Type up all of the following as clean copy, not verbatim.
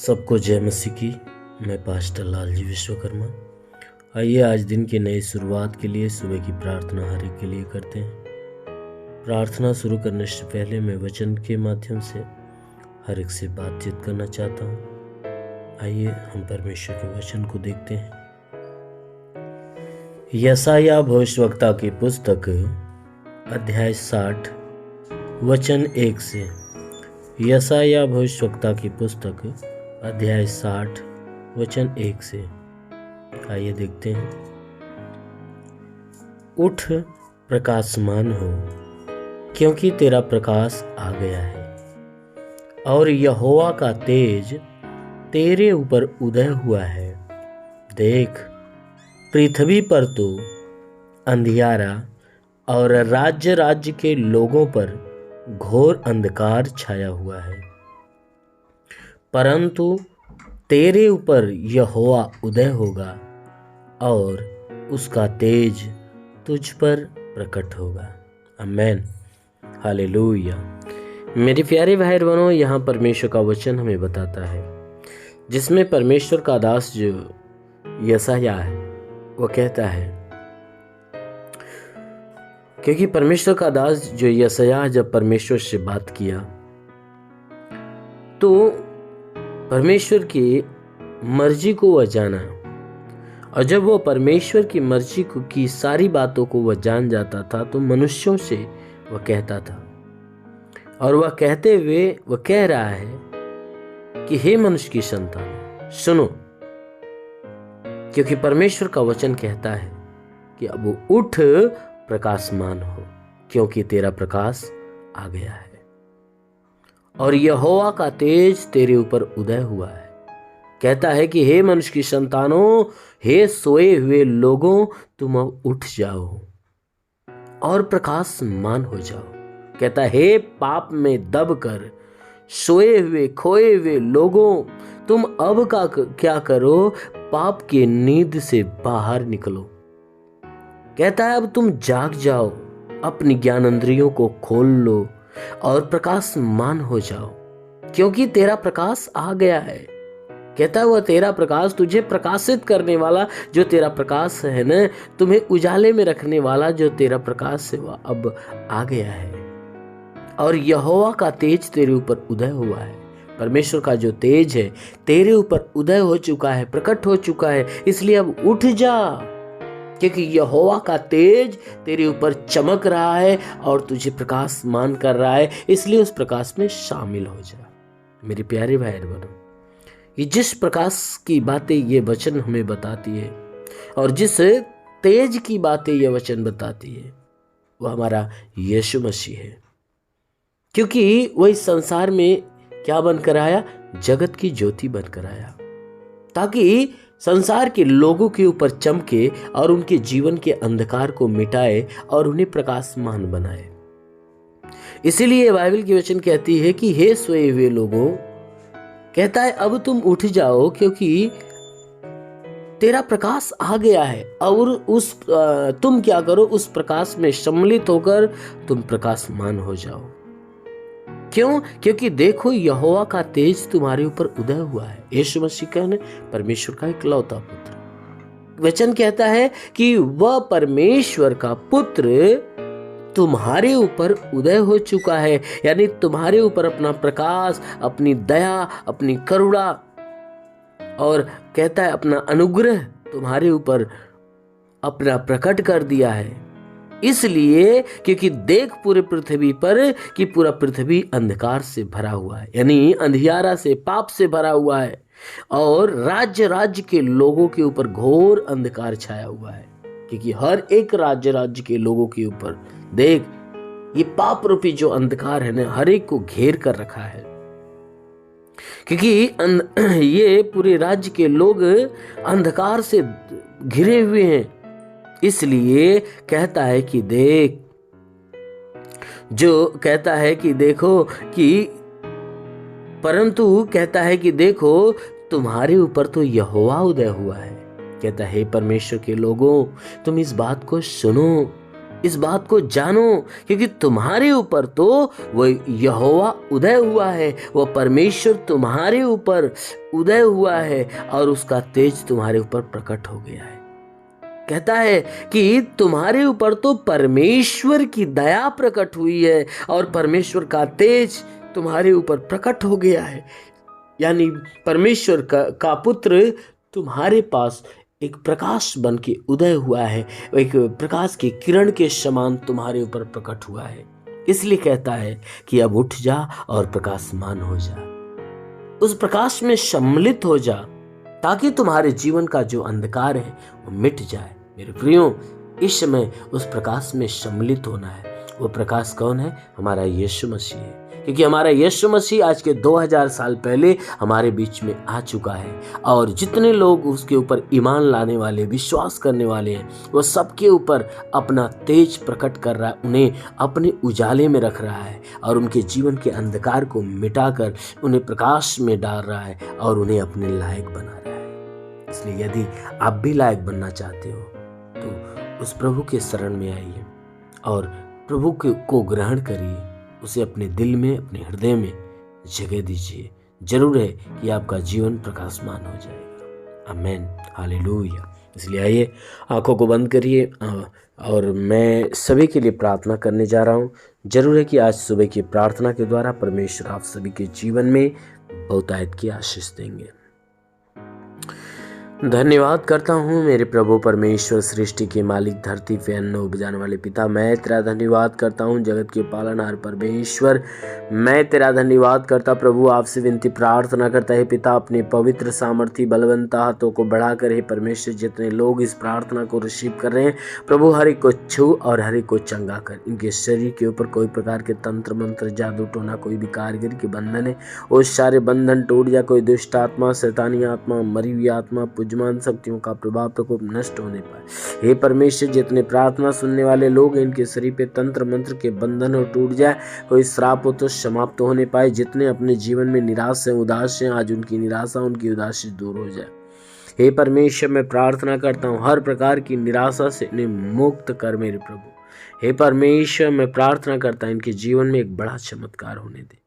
सबको जय मसीह की। मैं पास्टर लालजी विश्वकर्मा। आइए आज दिन की नई शुरुआत के लिए सुबह की प्रार्थना हर एक के लिए करते हैं। प्रार्थना शुरू करने से पहले मैं वचन के माध्यम से हर एक से बातचीत करना चाहता हूँ। आइए हम परमेश्वर के वचन को देखते हैं। यशायाह भविष्यवक्ता की पुस्तक अध्याय 60 वचन 1 से। यशायाह भविष्यवक्ता की पुस्तक अध्याय 60 वचन 1 से। आइए देखते हैं। उठ प्रकाशमान हो, क्योंकि तेरा प्रकाश आ गया है और यहोवा का तेज तेरे ऊपर उदय हुआ है। देख, पृथ्वी पर तो अंधियारा और राज्य राज्य के लोगों पर घोर अंधकार छाया हुआ है, परंतु तेरे ऊपर यहोवा उदय होगा और उसका तेज तुझ पर प्रकट होगा। आमेन, हालेलुया। मेरे प्यारे भाई बहनों, यहाँ परमेश्वर का वचन हमें बताता है, जिसमें परमेश्वर का दास जो यशायाह है वो कहता है, क्योंकि परमेश्वर का दास जो यशायाह जब परमेश्वर से बात किया तो परमेश्वर की मर्जी को वह जाना, और जब वह परमेश्वर की मर्जी की सारी बातों को वह जान जाता था तो मनुष्यों से वह कहता था, और वह कहते हुए वह कह रहा है कि हे मनुष्य की संतान सुनो, क्योंकि परमेश्वर का वचन कहता है कि अब उठ प्रकाशमान हो, क्योंकि तेरा प्रकाश आ गया है और यहोवा का तेज तेरे ऊपर उदय हुआ है। कहता है कि हे मनुष्य की संतानों, हे सोए हुए लोगों, तुम अब उठ जाओ और प्रकाशमान हो जाओ। कहता है, हे पाप में दब कर सोए हुए खोए हुए लोगों, तुम अब का क्या करो, पाप की नींद से बाहर निकलो। कहता है, अब तुम जाग जाओ, अपनी ज्ञानेंद्रियों को खोल लो और प्रकाशमान हो जाओ, क्योंकि तेरा प्रकाश आ गया है। कहता है, वह तेरा प्रकाश तुझे प्रकाशित करने वाला जो तेरा प्रकाश है ना, तुम्हें उजाले में रखने वाला जो तेरा प्रकाश है, वह अब आ गया है और यहोवा का तेज तेरे ऊपर उदय हुआ है। परमेश्वर का जो तेज है तेरे ऊपर उदय हो चुका है, प्रकट हो चुका है। इसलिए अब उठ जा, क्योंकि यहोवा का तेज तेरे ऊपर चमक रहा है और तुझे प्रकाशमान कर रहा है। इसलिए उस प्रकाश में शामिल हो जा। मेरे प्यारे भाई बहनों, ये जिस प्रकाश की बातें ये वचन हमें बताती है और जिस तेज की बातें ये वचन बताती है, वह हमारा यीशु मसीह है। क्योंकि वह इस संसार में क्या बनकर आया? जगत की ज्योति बनकर आया, ताकि संसार के लोगों के ऊपर चमके और उनके जीवन के अंधकार को मिटाए और उन्हें प्रकाशमान बनाए। इसीलिए बाइबल की वचन कहती है कि हे सोए हुए लोगों, कहता है अब तुम उठ जाओ, क्योंकि तेरा प्रकाश आ गया है और तुम क्या करो, उस प्रकाश में सम्मिलित होकर तुम प्रकाशमान हो जाओ। क्यों? क्योंकि देखो, यहोवा का तेज तुम्हारे ऊपर उदय हुआ है। यीशु मसीह कहने परमेश्वर का इकलौता पुत्र। वचन कहता है कि वह परमेश्वर का पुत्र तुम्हारे ऊपर उदय हो चुका है, यानी तुम्हारे ऊपर अपना प्रकाश, अपनी दया, अपनी करुणा और कहता है अपना अनुग्रह तुम्हारे ऊपर अपना प्रकट कर दिया है। इसलिए क्योंकि देख पूरे पृथ्वी पर कि पूरा पृथ्वी अंधकार से भरा हुआ है, यानी अंधियारा से, पाप से भरा हुआ है, और राज्य राज्य के लोगों के ऊपर घोर अंधकार छाया हुआ है। क्योंकि हर एक राज्य राज्य के लोगों के ऊपर देख, ये पाप रूपी जो अंधकार है ना, हर एक को घेर कर रखा है। क्योंकि ये पूरे राज्य के लोग अंधकार से घिरे हुए हैं। इसलिए कहता है कि देख, जो कहता है कि देखो कि, परंतु कहता है कि देखो तुम्हारे ऊपर तो यहोवा उदय हुआ है। कहता है परमेश्वर के लोगों, तुम इस बात को सुनो इस बात को जानो, क्योंकि तुम्हारे ऊपर तो वो यहोवा उदय हुआ है, वो परमेश्वर तुम्हारे ऊपर उदय हुआ है और उसका तेज तुम्हारे ऊपर प्रकट हो गया है। कहता है कि तुम्हारे ऊपर तो परमेश्वर की दया प्रकट हुई है और परमेश्वर का तेज तुम्हारे ऊपर प्रकट हो गया है। यानी परमेश्वर का पुत्र तुम्हारे पास एक प्रकाश बन के उदय हुआ है, एक प्रकाश की किरण के समान तुम्हारे ऊपर प्रकट हुआ है। इसलिए कहता है कि अब उठ जा और प्रकाशमान हो जा, उस प्रकाश में सम्मिलित हो जा, ताकि तुम्हारे जीवन का जो अंधकार है वो मिट जाए। मेरे प्रियो, इस समय उस प्रकाश में सम्मिलित होना है। वो प्रकाश कौन है? हमारा यीशु मसीह है, क्योंकि हमारा यीशु मसीह आज के 2000 साल पहले हमारे बीच में आ चुका है और जितने लोग उसके ऊपर ईमान लाने वाले, विश्वास करने वाले हैं, वो सबके ऊपर अपना तेज प्रकट कर रहा है, उन्हें अपने उजाले में रख रहा है और उनके जीवन के अंधकार को मिटाकर उन्हें प्रकाश में डाल रहा है और उन्हें अपने लायक बना रहा है। इसलिए यदि आप भी लायक बनना चाहते हो तो उस प्रभु के शरण में आइए और प्रभु को ग्रहण करिए, उसे अपने दिल में, अपने हृदय में जगह दीजिए। जरूर है कि आपका जीवन प्रकाशमान हो जाएगा। आमेन, हालेलुया। इसलिए आइए आंखों को बंद करिए और मैं सभी के लिए प्रार्थना करने जा रहा हूँ। जरूर है कि आज सुबह की प्रार्थना के द्वारा परमेश्वर आप सभी के जीवन में बहुतायत की आशीष देंगे। धन्यवाद करता हूँ मेरे प्रभु परमेश्वर, सृष्टि के मालिक, धरती पे अन्न उपजाने वाले पिता। मैं तेरा धन्यवाद करता हूँ जगत के पालनहार परमेश्वर। मैं तेरा धन्यवाद करता प्रभु, आपसे विनती प्रार्थना करता है पिता, अपने पवित्र सामर्थी बलवंत हाथों को बढ़ाकर हे परमेश्वर, जितने लोग इस प्रार्थना को रिसीव कर रहे हैं प्रभु, हर एक को छू और हर एक को चंगा कर। इनके शरीर के ऊपर कोई प्रकार के तंत्र मंत्र, जादू टोना, कोई भी कारीगर के बंधन है वो सारे बंधन टूट जा। कोई दुष्ट आत्मा, शैतानी आत्मा, मरी हुई आत्मा, पूजमान शक्तियों का प्रभाव प्रकोप नष्ट होने पाए। हे परमेश्वर, जितने प्रार्थना सुनने वाले लोग हैं इनके शरीर पे तंत्र मंत्र के बंधन हो टूट जाए, कोई श्राप हो तो समाप्त होने पाए। जितने अपने जीवन में निराश हैं, उदास हैं, आज उनकी निराशा, उनकी उदासी दूर हो जाए। हे परमेश्वर, मैं प्रार्थना करता हूँ हर प्रकार की निराशा से इन्हें मुक्त कर मेरे प्रभु। हे परमेश्वर, मैं प्रार्थना करता हूँ इनके जीवन में एक बड़ा चमत्कार होने दे।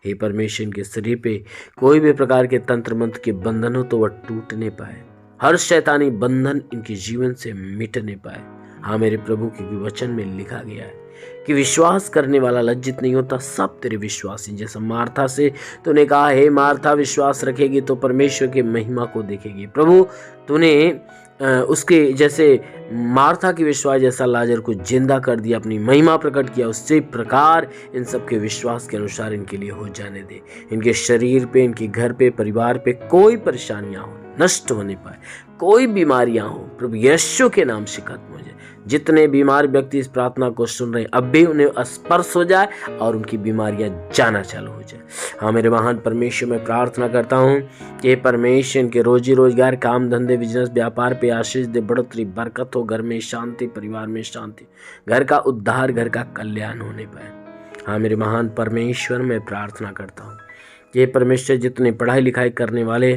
हे परमेश्वर, इनके शरीर पे कोई भी प्रकार के तंत्र मंत्र के बंधन हो तो वह टूटने पाए, हर शैतानी बंधन इनके जीवन से मिटने पाए। हाँ मेरे प्रभु, क्योंकि वचन में लिखा गया है कि विश्वास करने वाला लज्जित नहीं होता, सब तेरे विश्वासी। जैसा मार्था से तूने कहा, हे मार्था, विश्वास रखेगी तो परमेश्वर की महिमा को देखेगी। प्रभु, तूने उसके जैसे मार्था की विश्वास जैसा लाजर को जिंदा कर दिया, अपनी महिमा प्रकट किया, उसी प्रकार इन सबके विश्वास के अनुसार इनके लिए हो जाने दे। इनके शरीर पे, इनके घर पे, परिवार पे कोई परेशानियां हो नष्ट होने पाए, कोई बीमारियां हो प्रभु यीशु के नाम से खत्म हो जाए। जितने बीमार व्यक्ति इस प्रार्थना को सुन रहे हैं अब भी उन्हें स्पर्श हो जाए और उनकी बीमारियां जाना चालू हो जाए। हाँ मेरे महान परमेश्वर, मैं प्रार्थना करता हूँ कि परमेश्वर इनके रोजी रोजगार, काम धंधे, बिजनेस, व्यापार पे आशीष दे, बढ़ोतरी, बरकत हो, घर में शांति, परिवार में शांति, घर का उद्धार, घर का कल्याण होने पाए। हाँ मेरे महान परमेश्वर, मैं प्रार्थना करता हूँ ये परमेश्वर, जितने पढ़ाई लिखाई करने वाले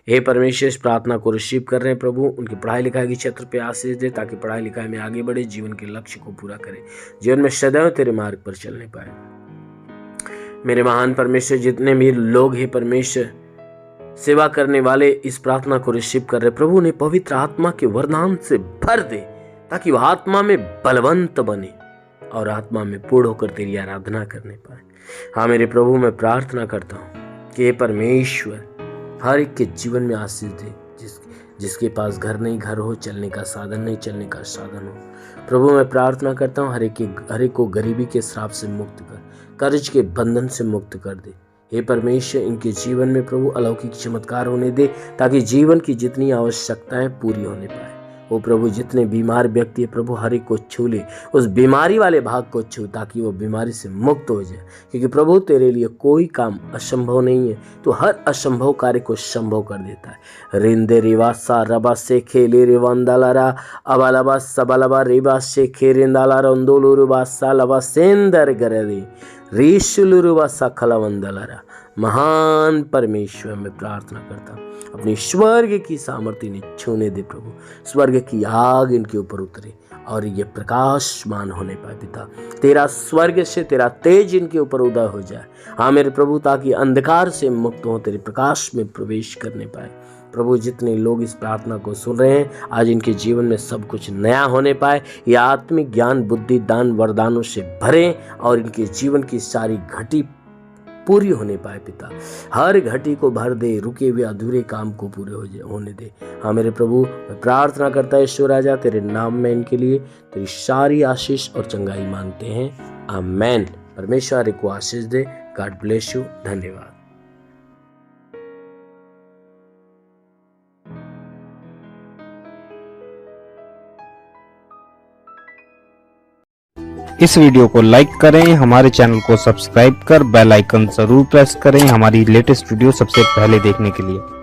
हे परमेश्वर इस प्रार्थना को रिसीव कर रहे हैं प्रभु, उनकी पढ़ाई लिखाई के क्षेत्र पे आशीष दे, ताकि पढ़ाई लिखाई में आगे बढ़े, जीवन के लक्ष्य को पूरा करे, जीवन में सदैव तेरे मार्ग पर चलने पाए। मेरे महान परमेश्वर, जितने भी लोग हे परमेश्वर सेवा करने वाले इस प्रार्थना को रिसीव कर रहे प्रभु, उन्हें पवित्र आत्मा के वरदान से भर दे, ताकि वह आत्मा में बलवंत बने और आत्मा में पूर्ण होकर तेरी आराधना करने पाए। हाँ मेरे प्रभु, मैं प्रार्थना करता हूँ कि परमेश्वर हर एक के जीवन में आशीष दे, जिसके पास घर नहीं, घर हो, चलने का साधन नहीं, चलने का साधन हो। प्रभु, मैं प्रार्थना करता हूँ हर एक को गरीबी के श्राप से मुक्त कर, कर्ज के बंधन से मुक्त कर दे। हे परमेश्वर, इनके जीवन में प्रभु अलौकिक चमत्कार होने दे, ताकि जीवन की जितनी आवश्यकताएं पूरी होने पाए। ओ प्रभु, जितने बीमार व्यक्ति है प्रभु, हर एक को छू ले, उस बीमारी वाले भाग को छू, ताकि वो बीमारी से मुक्त हो जाए। क्योंकि प्रभु तेरे लिए कोई काम असंभव नहीं है, तो हर असंभव कार्य को संभव कर देता है। रिंदे रिवासा रबा से खेले रिवांदालारा अबालबा सबलबा रिबा से खेरिंदालारा अंदोलुरुबा सालबा सेंदर गरदी रीशुलुरुबा सकलवंदलारा महान परमेश्वर में प्रार्थना करता हूँ, अपनी स्वर्ग की सामर्थ्य इन्हें छूने दे प्रभु। स्वर्ग की आग इनके ऊपर उतरे और ये प्रकाशमान होने पाए पिता। तेरा स्वर्ग से तेरा तेज इनके ऊपर उदय हो जाए। हाँ मेरे प्रभु, ताकि अंधकार से मुक्त हो, तेरे प्रकाश में प्रवेश करने पाए प्रभु। जितने लोग इस प्रार्थना को सुन रहे हैं, आज इनके जीवन में सब कुछ नया होने पाए। ये आत्मिक ज्ञान, बुद्धि, दान, वरदानों से भरे और इनके जीवन की सारी घटी पूरी होने पाए पिता। हर घटी को भर दे, रुके हुए अधूरे काम को पूरे होने दे। हाँ मेरे प्रभु, मैं प्रार्थना करता है ईश्वर राजा, तेरे नाम में इनके लिए तेरी सारी आशीष और चंगाई मांगते हैं। आमेन। परमेश्वर को आशीष दे। God bless you. धन्यवाद। इस वीडियो को लाइक करें, हमारे चैनल को सब्सक्राइब कर बेल आइकन जरूर प्रेस करें हमारी लेटेस्ट वीडियो सबसे पहले देखने के लिए।